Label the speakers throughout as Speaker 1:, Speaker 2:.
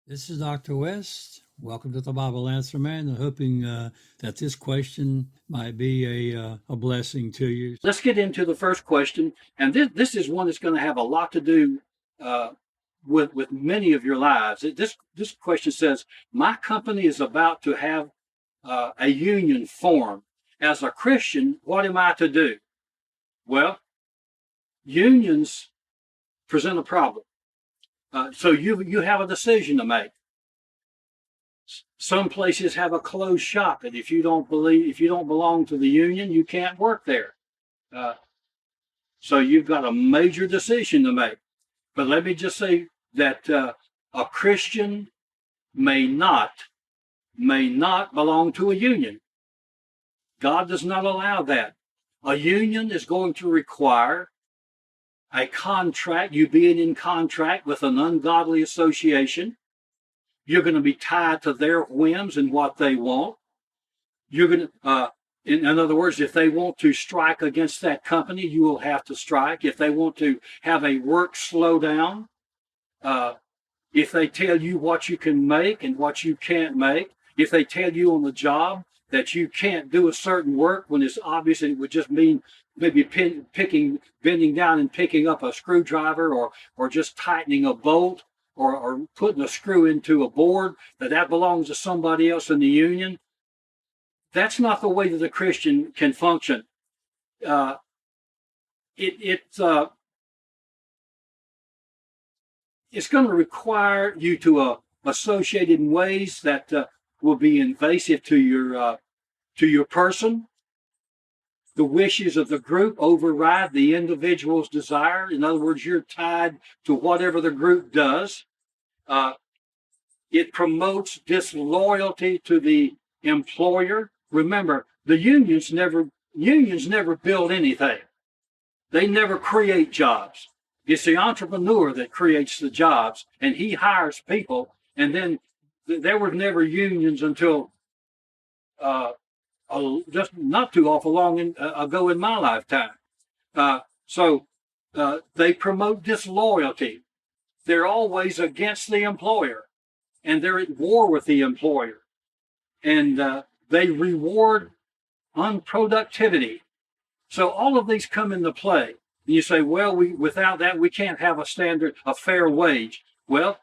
Speaker 1: This is Dr. West. Welcome to the Bible Answer Man, and hoping that this question might be a blessing to you.
Speaker 2: Let's get into the first question, and this is one that's going to have a lot to do uh, with many of your lives. This question says, "My company is about to have a union form. As a Christian, what am I to do?" Well, unions present a problem. So you have a decision to make. Some places have a closed shop, and if you don't belong to the union, you can't work there. Uh, so you've got a major decision to make. But let me just say that a Christian may not belong to a union. God does not allow that. A union is going to require a contract, you being in contract with an ungodly association. You're going to be tied to their whims and what they want. You're going to, in other words, if they want to strike against that company, you will have to strike. If they want to have a work slowdown, if they tell you what you can make and what you can't make, if they tell you on the job that you can't do a certain work when it's obvious it would just mean maybe bending down and picking up a screwdriver or just tightening a bolt or putting a screw into a board, that belongs to somebody else in the union. That's not the way that a Christian can function. Uh, it it's going to require you to associate in ways that will be invasive to your person. The wishes of the group override the individual's desire. In other words, you're tied to whatever the group does. Uh, it promotes disloyalty to the employer. Remember, the unions never build anything. They never create jobs. It's the entrepreneur that creates the jobs, and he hires people. And then there were never unions until uh, just not too awful long ago in my lifetime. So they promote disloyalty. They're always against the employer, and they're at war with the employer, and they reward unproductivity. So all of these come into play. And you say, well, without that, we can't have a fair wage. Well,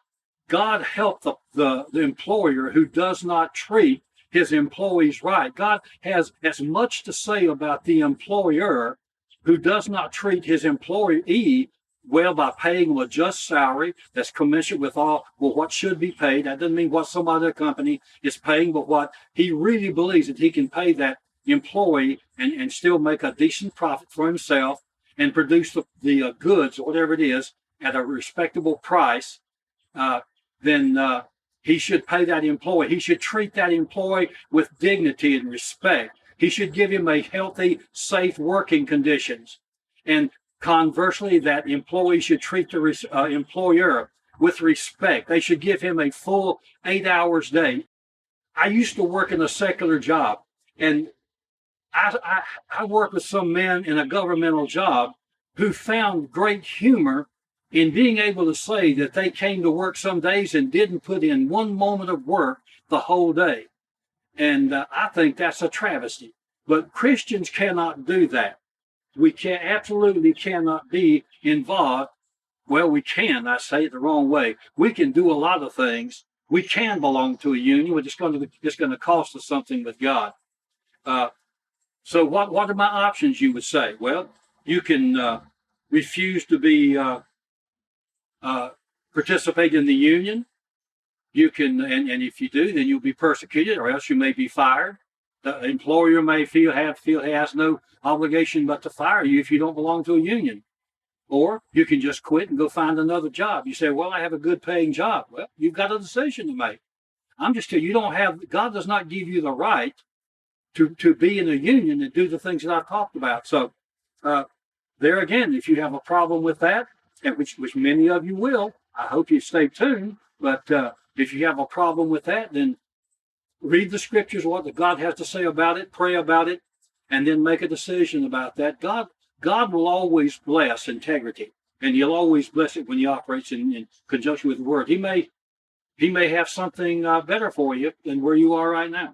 Speaker 2: God help the employer who does not treat his employees right. God has as much to say about the employer who does not treat his employee well by paying him a just salary that's commensurate with what should be paid. That doesn't mean what some other company is paying, but what he really believes that he can pay that employee and still make a decent profit for himself and produce the goods, whatever it is, at a respectable price. Then he should pay that employee. He should treat that employee with dignity and respect. He should give him a healthy, safe working conditions. And conversely, that employee should treat the employer with respect. They should give him a full 8 hours a day. I used to work in a secular job, and I worked with some men in a governmental job who found great humor in being able to say that they came to work some days and didn't put in one moment of work the whole day. And I think that's a travesty. But Christians cannot do that. We absolutely cannot be involved. Well, we can. I say it the wrong way. We can do a lot of things. We can belong to a union, but it's going to cost us something with God. So what are my options, you would say? Well, you can refuse to be participate in the union. You can, and if you do, then you'll be persecuted, or else you may be fired. The employer may feel he has no obligation but to fire you if you don't belong to a union. Or you can just quit and go find another job. You say, well, I have a good paying job. Well, you've got a decision to make. I'm just telling you, God does not give you the right to be in a union and do the things that I've talked about. So there again, if you have a problem with that, and which many of you will, I hope you stay tuned. But if you have a problem with that, then read the scriptures, what God has to say about it, pray about it, and then make a decision about that. God will always bless integrity, and he'll always bless it when he operates in conjunction with the word. He may He may have something better for you than where you are right now.